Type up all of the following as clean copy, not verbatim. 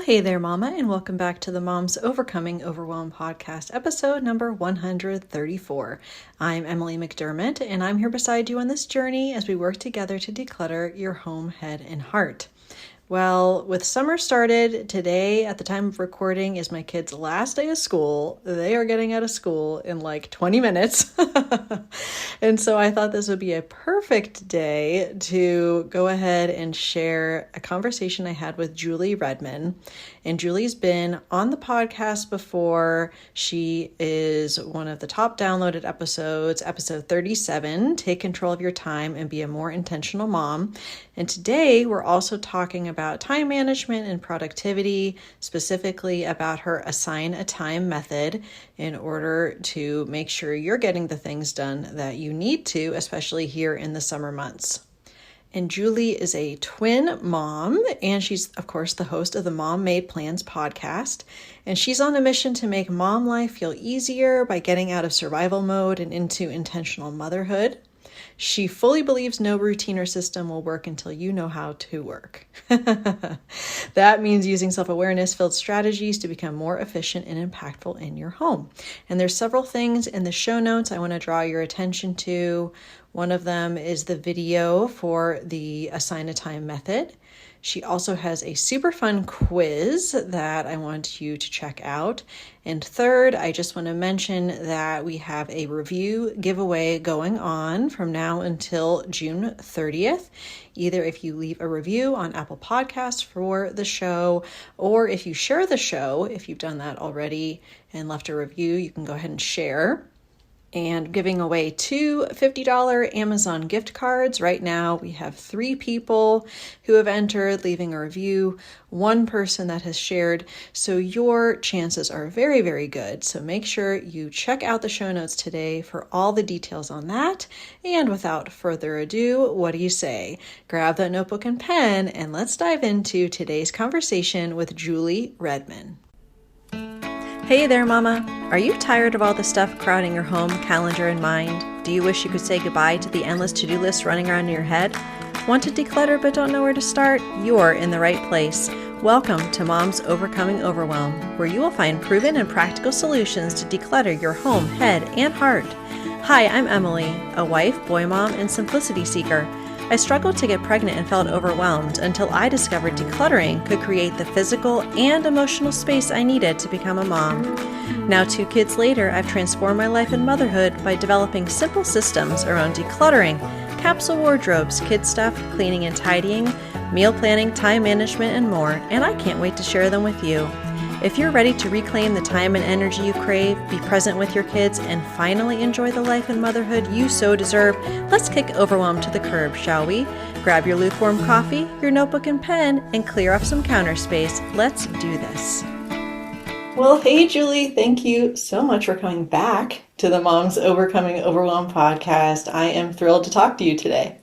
Hey there, Mama, and welcome back to the Moms Overcoming Overwhelm podcast, episode number 134. I'm Emily McDermott, and I'm here beside you on this journey as we work together to declutter your home, head, and heart. Well, with summer started, today at the time of recording is my kids' last day of school. They are getting out of school in like 20 minutes. And so I thought this would be a perfect day to go ahead and share a conversation I had with Julie Redmond. And Julie's been on the podcast before. She is one of the top downloaded episodes, episode 37, Take Control of Your Time and Be a More Intentional Mom. And today we're also talking about time management and productivity, specifically about her assign a time method in order to make sure you're getting the things done that you need to, especially here in the summer months. And Julie is a twin mom, and she's, of course, the host of the Mom Made Plans podcast. And she's on a mission to make mom life feel easier by getting out of survival mode and into intentional motherhood. She fully believes no routine or system will work until you know how to work. That means using self-awareness filled strategies to become more efficient and impactful in your home. And there's several things in the show notes I want to draw your attention to. One of them is the video for the assign a time method. She also has a super fun quiz that I want you to check out. And third, I just want to mention that we have a review giveaway going on from now until June 30th. Either if you leave a review on Apple Podcasts for the show, or if you share the show, if you've done that already and left a review, you can go ahead and share. And giving away two $50 Amazon gift cards. Right now, we have 3 people who have entered, leaving a review, 1 person that has shared. So your chances are very, very good. So make sure you check out the show notes today for all the details on that. And without further ado, what do you say? Grab that notebook and pen, and let's dive into today's conversation with Julie Redmond. Hey there, Mama. Are you tired of all the stuff crowding your home, calendar, and mind? Do you wish you could say goodbye to the endless to-do lists running around in your head? Want to declutter but don't know where to start? You're in the right place. Welcome to Moms Overcoming Overwhelm, where you will find proven and practical solutions to declutter your home, head, and heart. Hi, I'm Emily, a wife, boy mom, and simplicity seeker. I struggled to get pregnant and felt overwhelmed until I discovered decluttering could create the physical and emotional space I needed to become a mom. Now, 2 kids later, I've transformed my life and motherhood by developing simple systems around decluttering, capsule wardrobes, kid stuff, cleaning and tidying, meal planning, time management, and more, and I can't wait to share them with you. If you're ready to reclaim the time and energy you crave, be present with your kids, and finally enjoy the life and motherhood you so deserve, let's kick overwhelm to the curb, shall we? Grab your lukewarm coffee, your notebook and pen, and clear off some counter space. Let's do this. Well, hey, Julie, thank you so much for coming back to the Moms Overcoming Overwhelm podcast. I am thrilled to talk to you today.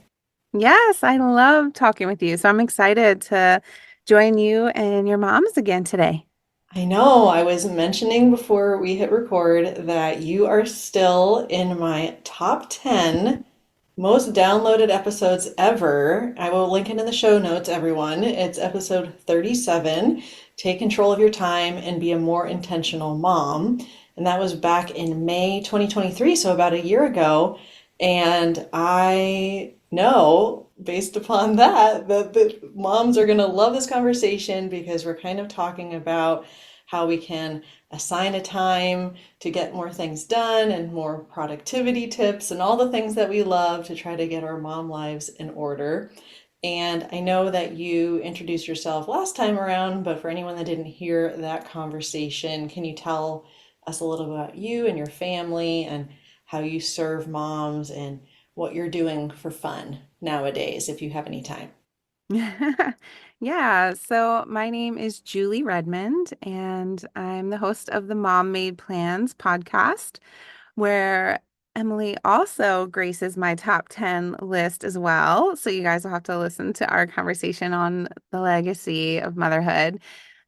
Yes, I love talking with you. So I'm excited to join you and your moms again today. I know I was mentioning before we hit record that you are still in my top 10 most downloaded episodes ever. I will link it in the show notes, everyone. It's episode 37, Take Control of Your Time and Be a More Intentional Mom. And that was back in May 2023, so about a year ago. And I know, based upon that, that the moms are going to love this conversation because we're kind of talking about how we can assign a time to get more things done and more productivity tips and all the things that we love to try to get our mom lives in order. And I know that you introduced yourself last time around, but for anyone that didn't hear that conversation, can you tell us a little about you and your family and how you serve moms and what you're doing for fun nowadays, if you have any time? Yeah, so my name is Julie Redmond, and I'm the host of the Mom Made Plans podcast, where Emily also graces my top 10 list as well. So you guys will have to listen to our conversation on the legacy of motherhood.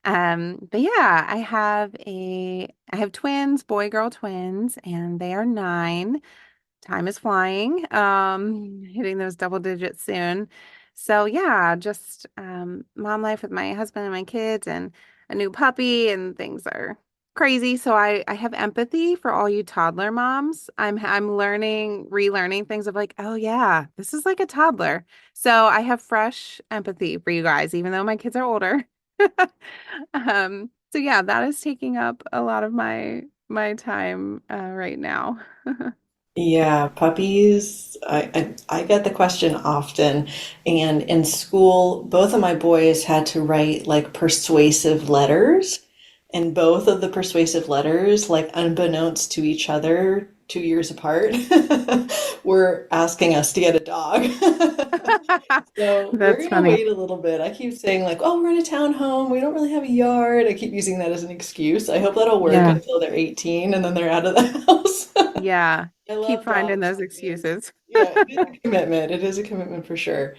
But yeah, I have twins, boy girl twins, and they are 9. Time is flying, hitting those double digits soon. So yeah, just mom life with my husband and my kids and a new puppy and things are crazy. So I have empathy for all you toddler moms. I'm learning, relearning things of like, oh yeah, this is like a toddler. So I have fresh empathy for you guys, even though my kids are older. So yeah, that is taking up a lot of my time right now. Yeah, puppies. I get the question often. And in school, both of my boys had to write like persuasive letters. And both of the persuasive letters, like unbeknownst to each other, 2 years apart, were asking us to get a dog. So we're That's gonna funny. wait a little bit. I keep saying like, oh, we're in a townhome. We don't really have a yard. I keep using that as an excuse. I hope that'll work Yeah. until they're 18 and then they're out of the house. Yeah. I Keep love finding dogs, those and excuses. yeah, it is a commitment. It is a commitment for sure.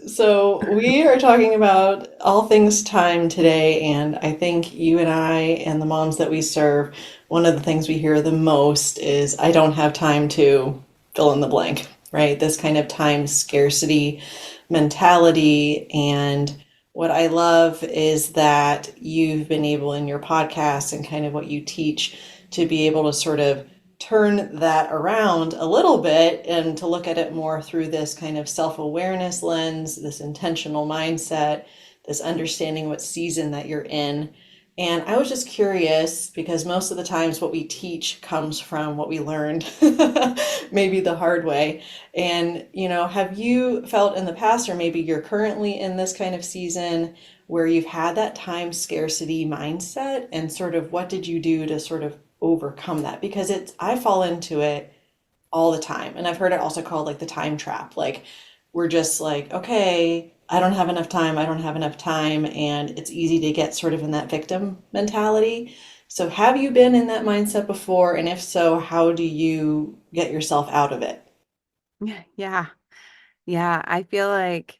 So we are talking about all things time today, and I think you and I and the moms that we serve, one of the things we hear the most is, I don't have time to fill in the blank, right? This kind of time scarcity mentality. And what I love is that you've been able in your podcast and kind of what you teach to be able to sort of turn that around a little bit and to look at it more through this kind of self-awareness lens, this intentional mindset, this understanding what season that you're in. And I was just curious because most of the times what we teach comes from what we learned, maybe the hard way. And, have you felt in the past, or maybe you're currently in this kind of season where you've had that time scarcity mindset, and sort of what did you do to sort of overcome that? Because I fall into it all the time. And I've heard it also called like the time trap. Like we're just like, okay, I don't have enough time. I don't have enough time. And it's easy to get sort of in that victim mentality. So have you been in that mindset before? And if so, how do you get yourself out of it? Yeah. Yeah. I feel like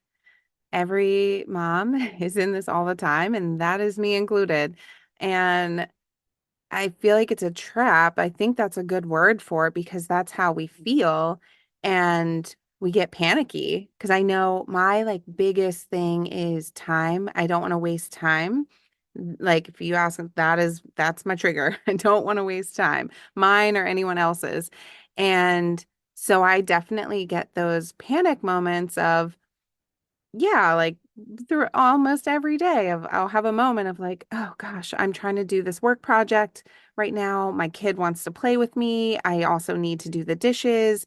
every mom is in this all the time, and that is me included. And I feel like it's a trap. I think that's a good word for it because that's how we feel. And we get panicky because I know my like biggest thing is time. I don't want to waste time. Like if you ask, that's my trigger. I don't want to waste time, mine or anyone else's. And so I definitely get those panic moments of, yeah, like through almost every day of I'll have a moment of like, oh gosh, I'm trying to do this work project right now. My kid wants to play with me. I also need to do the dishes.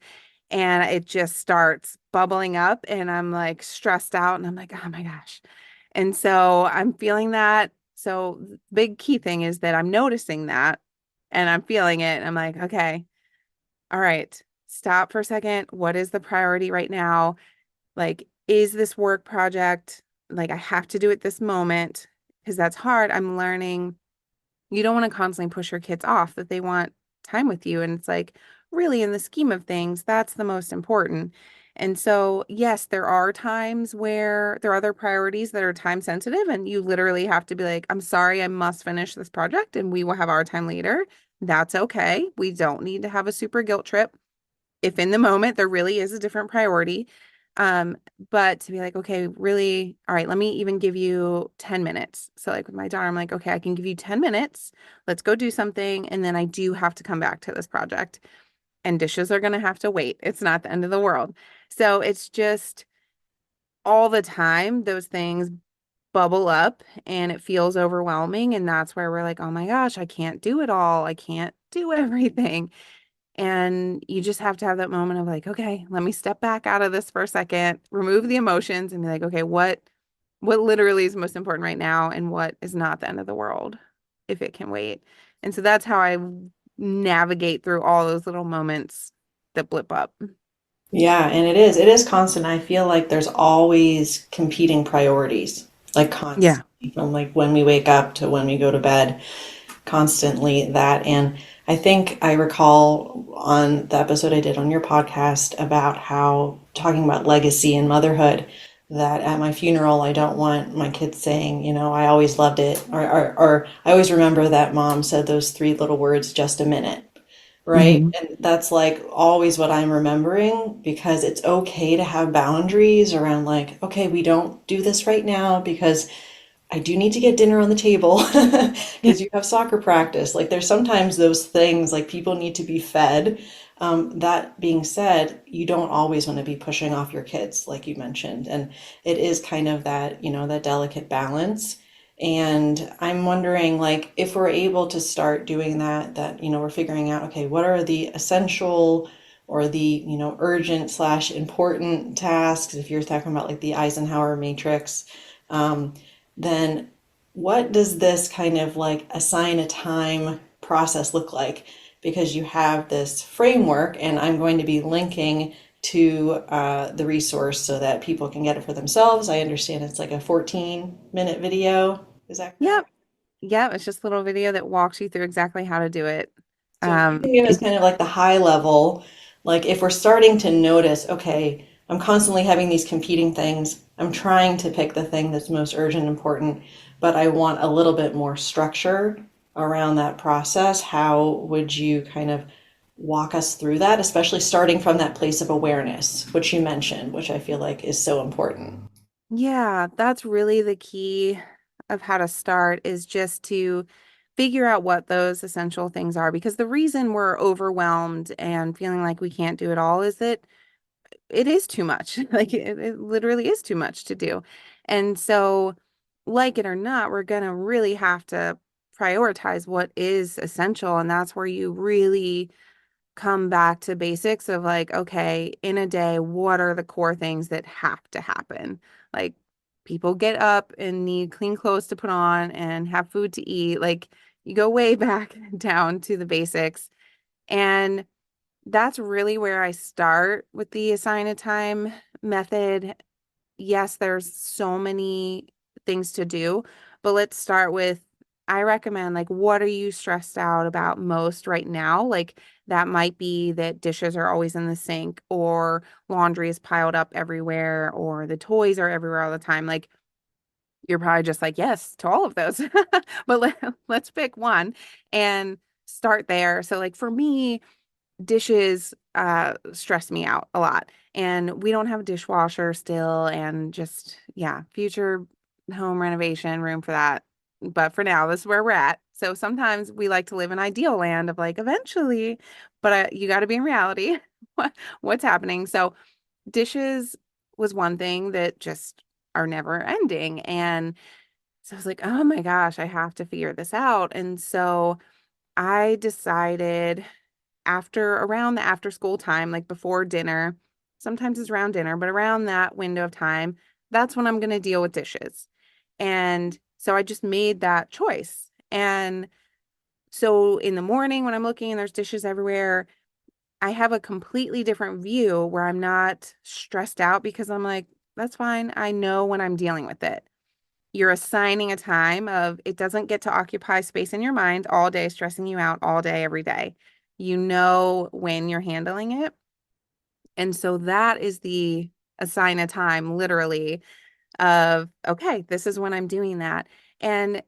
And it just starts bubbling up and I'm like stressed out and I'm like, oh my gosh. And so I'm feeling that. So big key thing is that I'm noticing that and I'm feeling it. And I'm like, okay, all right, stop for a second. What is the priority right now? Like, is this work project, like, I have to do it this moment because that's hard. I'm learning you don't want to constantly push your kids off that they want time with you. And it's like, really, in the scheme of things, that's the most important. And so, yes, there are times where there are other priorities that are time sensitive, and you literally have to be like, I'm sorry, I must finish this project and we will have our time later. That's okay. We don't need to have a super guilt trip if in the moment there really is a different priority. Um, but to be like, okay, really, all right, let me even give you 10 minutes. So like with my daughter, I'm like, okay, I can give you 10 minutes. Let's go do something. And then I do have to come back to this project and dishes are going to have to wait. It's not the end of the world. So it's just all the time, those things bubble up and it feels overwhelming. And that's where we're like, oh my gosh, I can't do it all. I can't do everything. And you just have to have that moment of like, okay, let me step back out of this for a second, remove the emotions and be like, okay, what literally is most important right now and what is not the end of the world if it can wait. And so that's how I navigate through all those little moments that blip up. Yeah, and it is constant. I feel like there's always competing priorities, like Yeah. constantly, from like when we wake up to when we go to bed, constantly that. And I think I recall on the episode I did on your podcast about how talking about legacy and motherhood, that at my funeral, I don't want my kids saying, I always loved it, or I always remember that mom said those three little words, just a minute, right? And that's like always what I'm remembering because it's okay to have boundaries around like, okay, we don't do this right now because I do need to get dinner on the table because you have soccer practice. Like there's sometimes those things like people need to be fed. That being said, you don't always want to be pushing off your kids, like you mentioned, and it is kind of that, that delicate balance. And I'm wondering, like, if we're able to start doing that, we're figuring out, okay, what are the essential or the, urgent slash important tasks, if you're talking about like the Eisenhower matrix, then what does this kind of like assign a time process look like? Because you have this framework, and I'm going to be linking to the resource so that people can get it for themselves. I understand it's like a 14-minute video. Is that Yep. correct? Yep. It's just a little video that walks you through exactly how to do it. So if you Um, can give us it, kind of like the high level, like if we're starting to notice, okay, I'm constantly having these competing things. I'm trying to pick the thing that's most urgent and important, but I want a little bit more structure around that process. How would you kind of walk us through that, especially starting from that place of awareness, which you mentioned, which I feel like is so important. yeah, that's really the key of how to start is just to figure out what those essential things are. Because the reason we're overwhelmed and feeling like we can't do it all is that it is too much. Like it literally is too much to do. And so, like it or not, we're gonna really have to prioritize what is essential. And that's where you really come back to basics of like, okay, in a day, what are the core things that have to happen? Like people get up and need clean clothes to put on and have food to eat. Like you go way back down to the basics. And that's really where I start with the assign a time method. Yes, there's so many things to do, but let's start with I recommend like what are you stressed out about most right now? Like that might be that dishes are always in the sink or laundry is piled up everywhere or the toys are everywhere all the time. Like you're probably just like yes to all of those. But let's pick one and start there. So like for me, dishes stress me out a lot. And we don't have a dishwasher still and just yeah, future home renovation room for that. But for now, this is where we're at. So sometimes we like to live in ideal land of like eventually, but you got to be in reality. What's happening? So dishes was one thing that just are never ending. And so I was like, oh my gosh, I have to figure this out. And so I decided after around the after school time, like before dinner, sometimes it's around dinner, but around that window of time, that's when I'm going to deal with dishes. And so I just made that choice. And so in the morning when I'm looking and there's dishes everywhere, I have a completely different view where I'm not stressed out because I'm like, that's fine. I know when I'm dealing with it. You're assigning a time of it doesn't get to occupy space in your mind all day, stressing you out all day, every day. You know when you're handling it. And so that is the assign a time, literally, of okay, this is when I'm doing that. And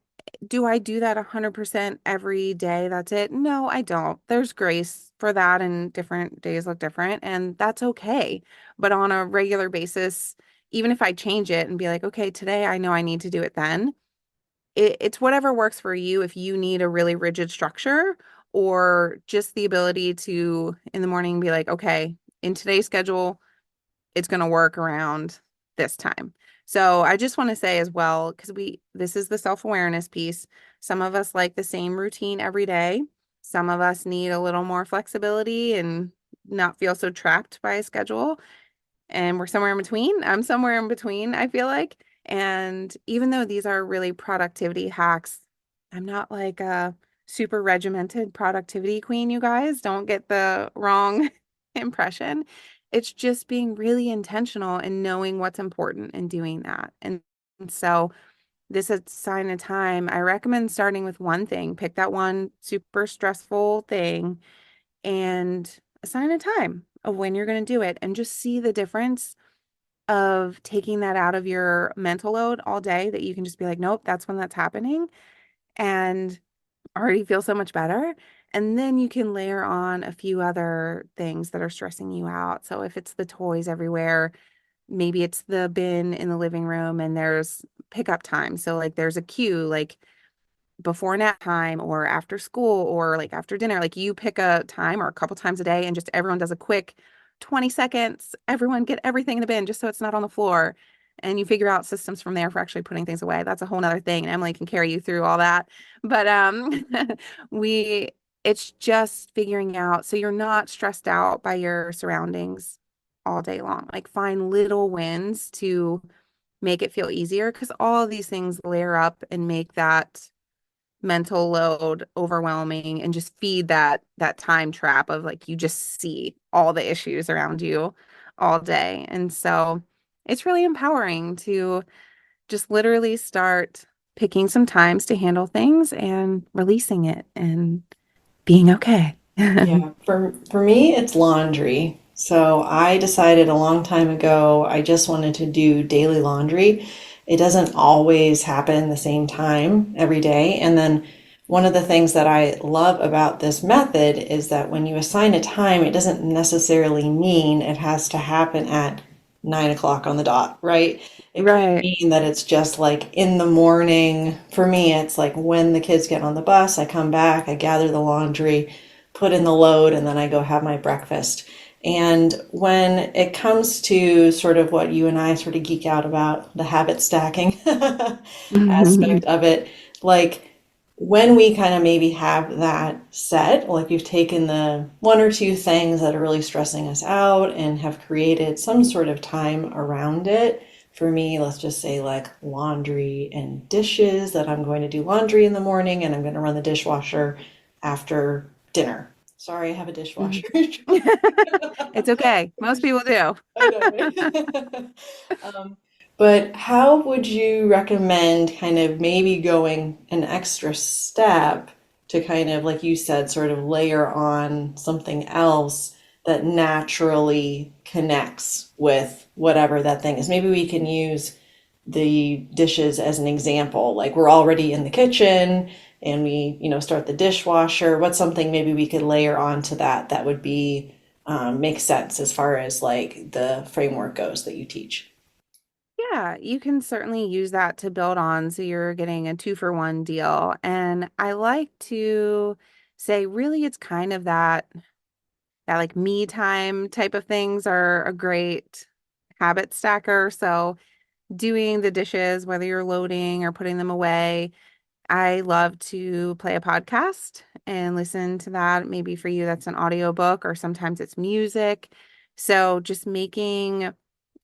do I do that 100% every day? That's it? No, I don't. There's grace for that, and different days look different, and that's okay. But on a regular basis, even if I change it and be like, okay, today I know I need to do it then, it's whatever works for you if you need a really rigid structure or just the ability to in the morning be like, okay, in today's schedule, it's going to work around this time. So I just want to say as well, because this is the self-awareness piece. Some of us like the same routine every day. Some of us need a little more flexibility and not feel so trapped by a schedule and we're somewhere in between. I'm somewhere in between, I feel like. And even though these are really productivity hacks, I'm not like a super regimented productivity queen, you guys. Don't get the wrong impression. It's just being really intentional and knowing what's important and doing that. And so this is a sign of time. I recommend starting with one thing. Pick that one super stressful thing and assign a time of when you're going to do it and just see the difference of taking that out of your mental load all day that you can just be like, nope, that's when that's happening and already feel so much better. And then you can layer on a few other things that are stressing you out. So if it's the toys everywhere, maybe it's the bin in the living room and there's pickup time. So like there's a queue, like before nap time or after school or like after dinner, like you pick a time or a couple times a day and just everyone does a quick 20 seconds, everyone get everything in the bin just so it's not on the floor. And you figure out systems from there for actually putting things away. That's a whole nother thing. And Emily can carry you through all that. But we it's just figuring out so you're not stressed out by your surroundings all day long. Like find little wins to make it feel easier because all of these things layer up and make that mental load overwhelming and just feed that time trap of like you just see all the issues around you all day. And so it's really empowering to just literally start picking some times to handle things and releasing it and being okay. Yeah, for me, it's laundry. So I decided a long time ago I just wanted to do daily laundry. It doesn't always happen the same time every day. And then one of the things that I love about this method is that when you assign a time, it doesn't necessarily mean it has to happen at 9 o'clock on the dot, right? It could Right. mean that it's just like in the morning. For me, it's like when the kids get on the bus, I come back, I gather the laundry, put in the load, and then I go have my breakfast. And when it comes to sort of what you and I sort of geek out about, the habit stacking aspect of it, like when we kind of maybe have that set, like we've taken the one or two things that are really stressing us out and have created some sort of time around it. For me, let's just say like laundry and dishes, that I'm going to do laundry in the morning and I'm going to run the dishwasher after dinner. Sorry, I have a dishwasher. It's okay. Most people do. I know, right? But how would you recommend kind of maybe going an extra step to kind of, like you said, sort of layer on something else that naturally connects with whatever that thing is? Maybe we can use the dishes as an example. Like we're already in the kitchen and we, start the dishwasher. What's something maybe we could layer onto that that would be make sense as far as like the framework goes that you teach? Yeah, you can certainly use that to build on. So you're getting a two for one deal. And I like to say, really, it's kind of that like me time type of things are a great habit stacker. So doing the dishes, whether you're loading or putting them away, I love to play a podcast and listen to that. Maybe for you, that's an audiobook or sometimes it's music. So just making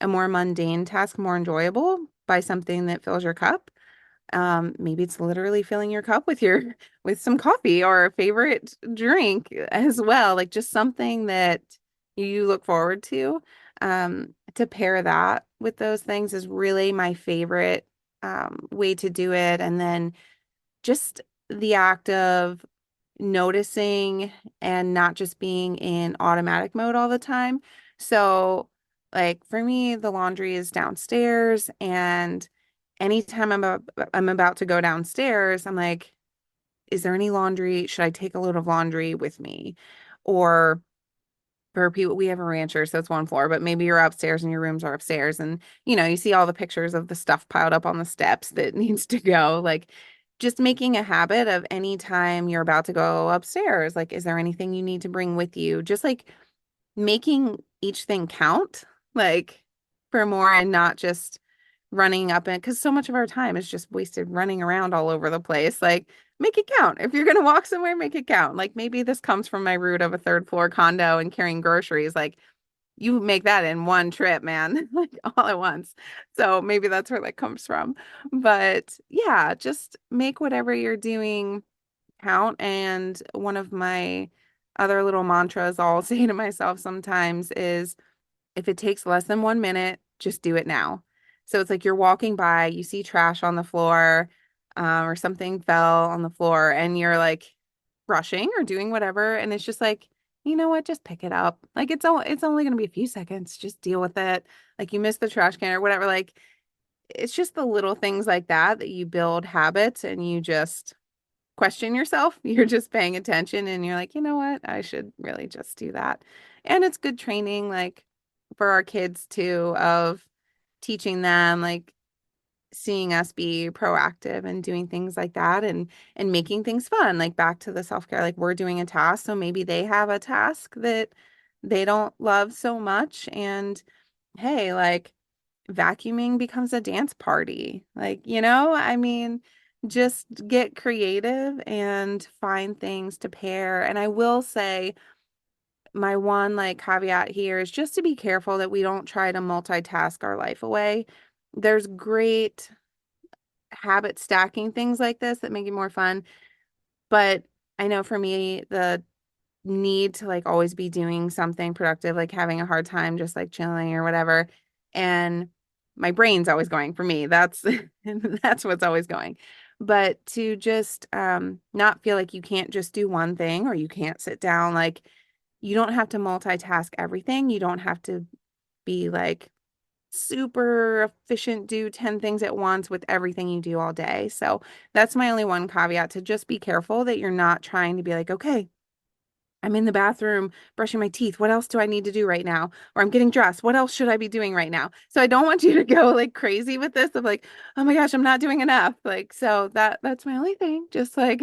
a more mundane task more enjoyable by something that fills your cup. Maybe it's literally filling your cup with your with some coffee or a favorite drink as well, like just something that you look forward to pair that with those things is really my favorite way to do it. And then just the act of noticing and not just being in automatic mode all the time. So, like for me, the laundry is downstairs, and anytime I'm about to go downstairs, I'm like, is there any laundry? Should I take a load of laundry with me? Or for people, we have a rancher, so it's one floor, but maybe you're upstairs and your rooms are upstairs, and you see all the pictures of the stuff piled up on the steps that needs to go. Like just making a habit of any time you're about to go upstairs, like, is there anything you need to bring with you? Just like making each thing count, like for more and not just running up and because so much of our time is just wasted running around all over the place. Like, make it count. If you're going to walk somewhere, make it count. Like, maybe this comes from my root of a third floor condo and carrying groceries. Like, you make that in one trip, man, like all at once. So maybe that's where that comes from. But yeah, just make whatever you're doing count. And one of my other little mantras I'll say to myself sometimes is if it takes less than 1 minute, just do it now. So it's like you're walking by, you see trash on the floor, or something fell on the floor, and you're like rushing or doing whatever, and it's just like, you know what, just pick it up. Like it's only gonna be a few seconds. Just deal with it. Like you missed the trash can or whatever. Like it's just the little things like that that you build habits and you just question yourself. You're just paying attention and you're like, you know what? I should really just do that. And it's good training, like for our kids too, of teaching them, like seeing us be proactive and doing things like that and making things fun, like back to the self-care, like we're doing a task, so maybe they have a task that they don't love so much. And hey, like vacuuming becomes a dance party. Like, I mean, just get creative and find things to pair. And I will say, my one like caveat here is just to be careful that we don't try to multitask our life away. There's great habit stacking things like this that make it more fun. But I know for me, the need to like always be doing something productive, like having a hard time just like chilling or whatever. And my brain's always going for me. That's that's what's always going. But to just not feel like you can't just do one thing or you can't sit down, like you don't have to multitask everything. You don't have to be like super efficient, do 10 things at once with everything you do all day. So that's my only one caveat, to just be careful that you're not trying to be like, okay, I'm in the bathroom brushing my teeth. What else do I need to do right now? Or I'm getting dressed. What else should I be doing right now? So I don't want you to go like crazy with this of like, oh my gosh, I'm not doing enough. Like, so that's my only thing. Just like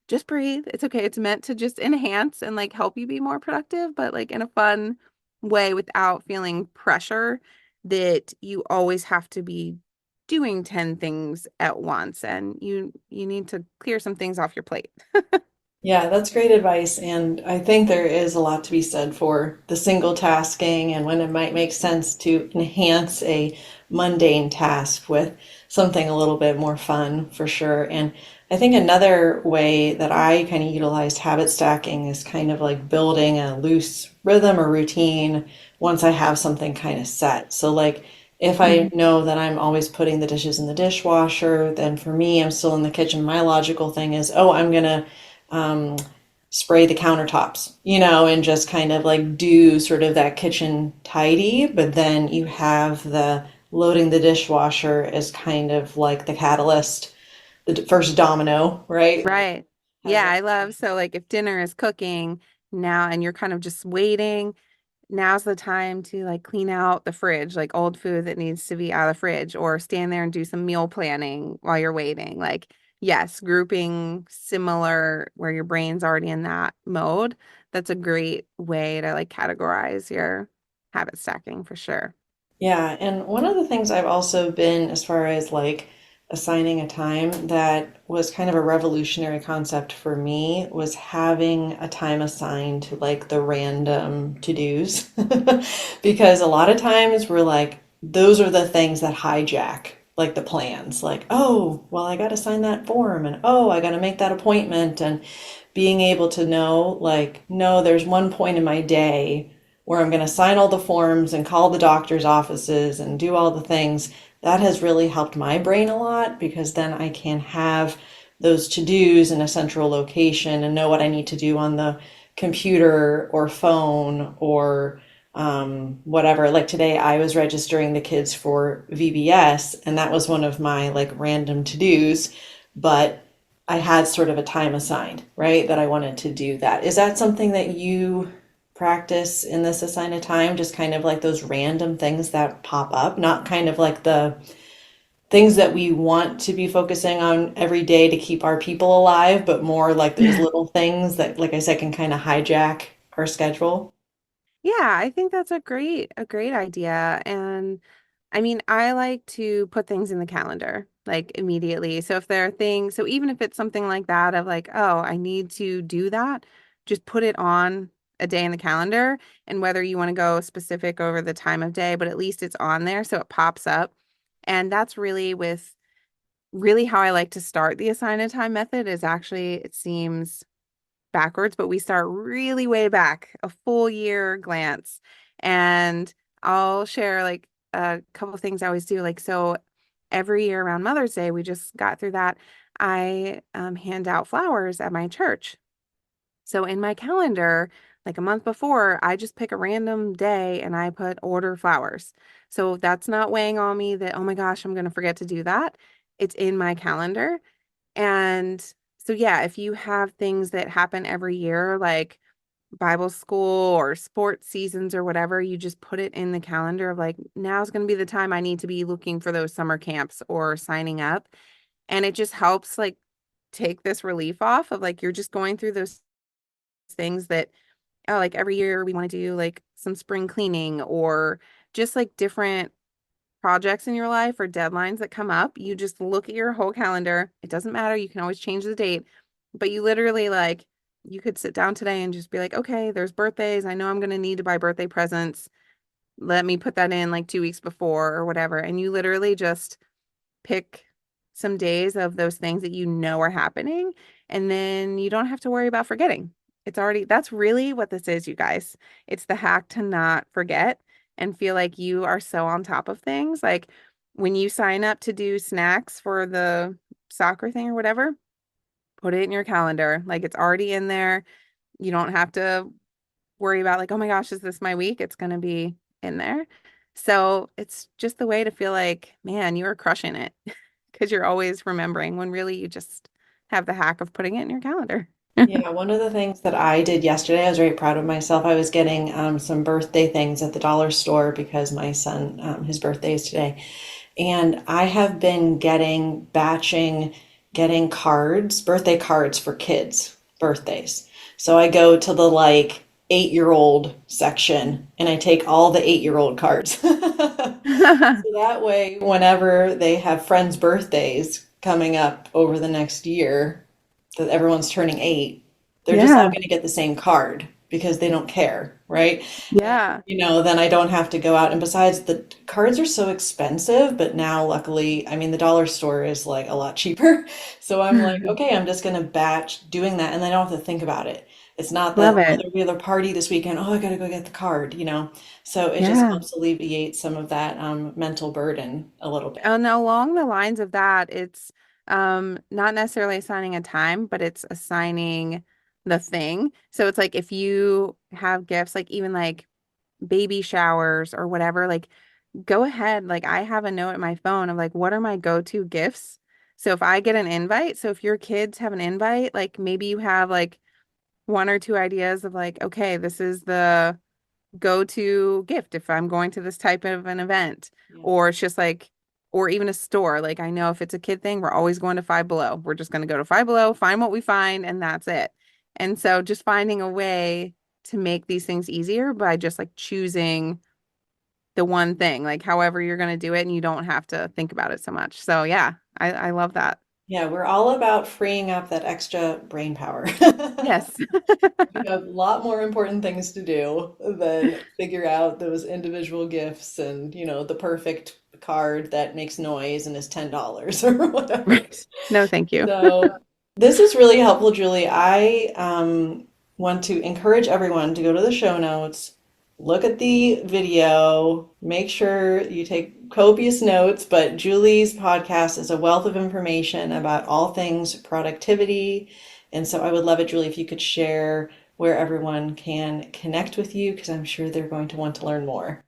just breathe. It's okay. It's meant to just enhance and like help you be more productive, but like in a fun way without feeling pressure that you always have to be doing 10 things at once, and you need to clear some things off your plate. Yeah, that's great advice. And I think there is a lot to be said for the single tasking and when it might make sense to enhance a mundane task with something a little bit more fun for sure. And I think another way that I kind of utilized habit stacking is kind of like building a loose rhythm or routine once I have something kind of set. So, like, if I know that I'm always putting the dishes in the dishwasher, then for me, I'm still in the kitchen. My logical thing is, oh, I'm gonna spray the countertops, and just kind of like do sort of that kitchen tidy. But then you have the loading the dishwasher as kind of like the catalyst, the first domino, right? Like Right. has Yeah, that. I love, so like if dinner is cooking now and you're kind of just waiting, now's the time to like clean out the fridge, like old food that needs to be out of the fridge, or stand there and do some meal planning while you're waiting. Like, yes, grouping similar where your brain's already in that mode. That's a great way to like categorize your habit stacking for sure. Yeah, and one of the things I've also been, as far as like assigning a time, that was kind of a revolutionary concept for me, was having a time assigned to like the random to-dos. Because a lot of times we're like, those are the things that hijack like the plans. Like, oh, well, I got to sign that form, and oh, I got to make that appointment, and being able to know, like, no, there's one point in my day where I'm going to sign all the forms and call the doctor's offices and do all the things. That has really helped my brain a lot because then I can have those to-dos in a central location and know what I need to do on the computer or phone or whatever. Like today, I was registering the kids for VBS, and that was one of my like random to-dos, but I had sort of a time assigned, right? That I wanted to do that. Is that something that you practice in this assigned time? Just kind of like those random things that pop up, not kind of like the things that we want to be focusing on every day to keep our people alive, but more like those little things that, like I said, can kind of hijack our schedule. Yeah, I think that's a great idea. And I mean, I like to put things in the calendar like immediately. So if there are things, so even if it's something like that of like, oh, I need to do that, just put it on a day in the calendar. And whether you want to go specific over the time of day, but at least it's on there so it pops up. And that's really how I like to start the assign a time method. Is actually, it seems backwards, but we start really way back, a full year glance. And I'll share like a couple of things I always do. Like, so every year around Mother's Day, we just got through that. I hand out flowers at my church. So in my calendar, like a month before, I just pick a random day and I put order flowers. So that's not weighing on me that, oh my gosh, I'm going to forget to do that. It's in my calendar. And So yeah, if you have things that happen every year, like Bible school or sports seasons or whatever, you just put it in the calendar of like, now's going to be the time I need to be looking for those summer camps or signing up. And it just helps like take this relief off of like, you're just going through those things that, oh, like every year we want to do like some spring cleaning or just like different projects in your life or deadlines that come up. You just look at your whole calendar. It doesn't matter. You can always change the date, but you literally like, you could sit down today and just be like, okay, there's birthdays. I know I'm going to need to buy birthday presents. Let me put that in like 2 weeks before or whatever. And you literally just pick some days of those things that you know are happening, and then you don't have to worry about forgetting. It's already, that's really what this is, you guys. It's the hack to not forget and feel like you are so on top of things. Like when you sign up to do snacks for the soccer thing or whatever, put it in your calendar. Like it's already in there. You don't have to worry about like, oh my gosh, is this my week? It's going to be in there. So it's just the way to feel like, man, you are crushing it because you're always remembering when really you just have the hack of putting it in your calendar. Yeah, one of the things that I did yesterday, I was very proud of myself. I was getting some birthday things at the dollar store because my son, his birthday is today. And I have been getting cards, birthday cards for kids' birthdays. So I go to the like 8-year-old section and I take all the 8-year-old cards. So that way, whenever they have friends' birthdays coming up over the next year, that everyone's turning 8, they're just all Yeah. going to get the same card because they don't care, right? And, Yeah. then I don't have to go out. And besides, the cards are so expensive, but now luckily, I mean, the dollar store is like a lot cheaper. So I'm like, okay, I'm just going to batch doing that, and then I don't have to think about it. It's not that, Love oh, it. there'll be another party this weekend. Oh, I got to go get the card. So it just Yeah. helps alleviate some of that mental burden a little bit. And along the lines of that, it's not necessarily assigning a time, but it's assigning the thing. So it's like if you have gifts, like even like baby showers or whatever, like go ahead. Like I have a note in my phone of like, what are my go-to gifts? So if I get an invite, so if your kids have an invite, like maybe you have like one or two ideas of like, okay, this is the go-to gift if I'm going to this type of an event. Yeah. Or it's just like, or even a store. Like I know if it's a kid thing, we're always going to Five Below. We're just going to go to Five Below, find what we find, and that's it. And so just finding a way to make these things easier by just like choosing the one thing, like however you're going to do it, and you don't have to think about it so much. So yeah, I love that. Yeah, we're all about freeing up that extra brain power. Yes. We have a lot more important things to do than figure out those individual gifts and, the perfect card that makes noise and is $10 or whatever. Right. No, thank you. So this is really helpful, Julie. I want to encourage everyone to go to the show notes, look at the video, make sure you take copious notes. But Julie's podcast is a wealth of information about all things productivity. And so I would love it, Julie, if you could share where everyone can connect with you, because I'm sure they're going to want to learn more.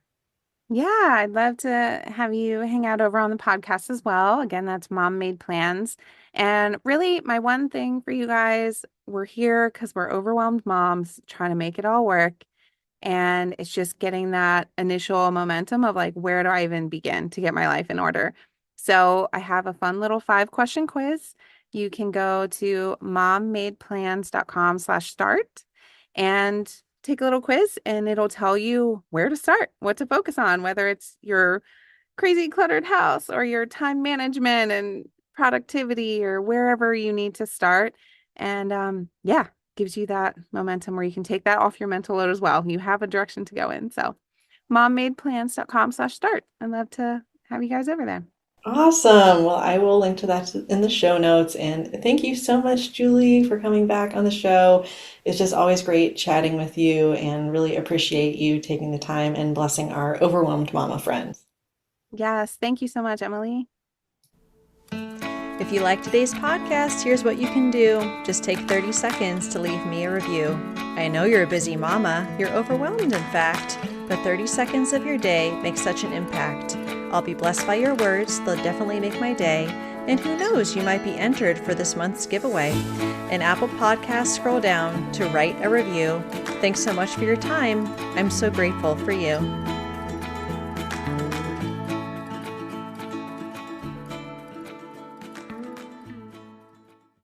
Yeah, I'd love to have you hang out over on the podcast as well. Again, that's Mom Made Plans. And really, my one thing for you guys, we're here because we're overwhelmed moms trying to make it all work. And it's just getting that initial momentum of like, where do I even begin to get my life in order? So I have a fun little 5-question quiz. You can go to mommadeplans.com/start and take a little quiz, and it'll tell you where to start, what to focus on, whether it's your crazy cluttered house or your time management and productivity or wherever you need to start. And yeah, gives you that momentum where you can take that off your mental load as well. You have a direction to go in. So mommadeplans.com/start. I'd love to have you guys over there. Awesome. Well, I will link to that in the show notes. And thank you so much, Julie, for coming back on the show. It's just always great chatting with you and really appreciate you taking the time and blessing our overwhelmed mama friends. Yes, thank you so much, Emily. If you like today's podcast, here's what you can do. Just take 30 seconds to leave me a review. I know you're a busy mama. You're overwhelmed, in fact, but 30 seconds of your day makes such an impact. I'll be blessed by your words. They'll definitely make my day. And who knows, you might be entered for this month's giveaway. In Apple Podcasts, scroll down to write a review. Thanks so much for your time. I'm so grateful for you.